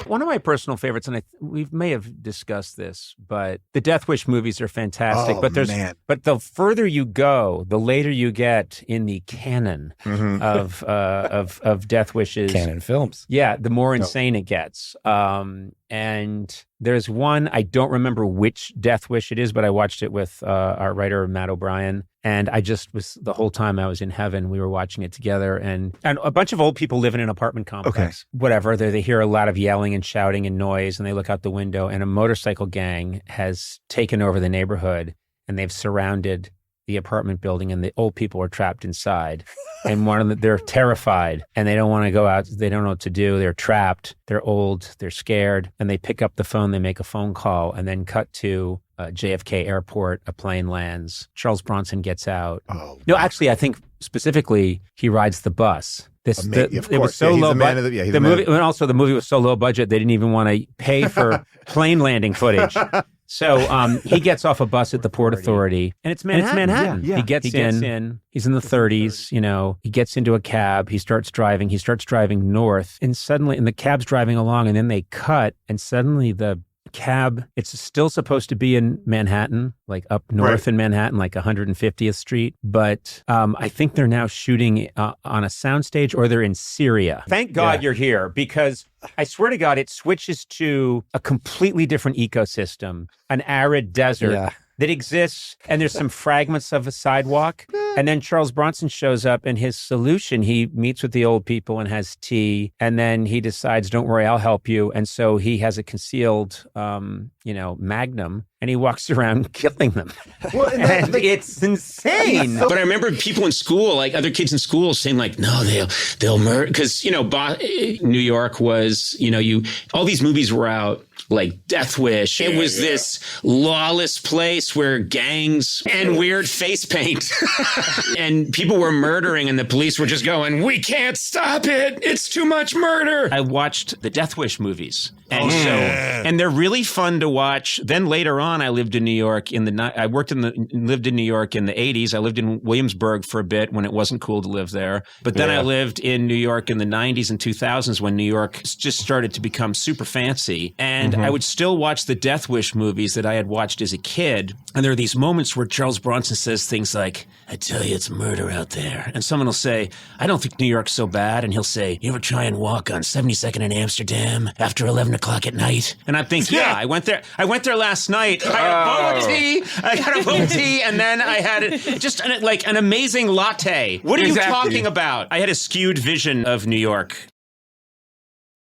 One of my personal favorites, and we may have discussed this, but the Death Wish movies are fantastic. Oh, but but the further you go, the later you get in the canon of Death Wishes. Canon films. Yeah, the more insane it gets. And there's one, I don't remember which Death Wish it is, but I watched it with our writer, Matt O'Brien. And I just was, the whole time I was in heaven, we were watching it together. And a bunch of old people live in an apartment complex. Whatever, they hear a lot of yelling and shouting and noise, and they look out the window, and a motorcycle gang has taken over the neighborhood, and they've surrounded the apartment building, and the old people are trapped inside. And one of them, they're terrified, and they don't want to go out. They don't know what to do. They're trapped. They're old. They're scared. And they pick up the phone. They make a phone call, and then cut to JFK Airport. A plane lands. Charles Bronson gets out. Oh, no, actually, I think specifically he rides the bus. It was so low budget. The movie, and also the movie was so low budget they didn't even want to pay for plane landing footage. So he gets off a bus at the Port Authority, and it's Manhattan. Yeah. He gets in. He's in the 30s. You know, he gets into a cab. He starts driving. He starts driving north, and the cab's driving along, and then they cut, and suddenly the cab, it's still supposed to be in Manhattan, like up north in Manhattan, like 150th Street. But I think they're now shooting on a soundstage, or they're in Syria. Thank God you're here, because I swear to God, it switches to a completely different ecosystem, an arid desert that exists, and there's some fragments of a sidewalk. And then Charles Bronson shows up, and his solution, he meets with the old people and has tea, and then he decides, don't worry, I'll help you. And so he has a concealed, magnum, and he walks around killing them. Well, and it's insane. But I remember people in school, like other kids in school, saying like, no, they'll murder. Because, New York was, all these movies were out, like Death Wish. It was this lawless place where gangs and weird face paint and people were murdering, and the police were just going, we can't stop it. It's too much murder. I watched the Death Wish movies. And and they're really fun to watch. Then later on, I lived in New York lived in New York in the 80s. I lived in Williamsburg for a bit when it wasn't cool to live there. But then I lived in New York in the 90s and 2000s when New York just started to become super fancy. And I would still watch the Death Wish movies that I had watched as a kid. And there are these moments where Charles Bronson says things like, I tell you, it's murder out there. And someone will say, I don't think New York's so bad. And he'll say, you ever try and walk on 72nd in Amsterdam after 11 o'clock at night? And I'm thinking, I went there last night. I had a boba tea, and then I had just an amazing latte. What are you talking about? I had a skewed vision of New York.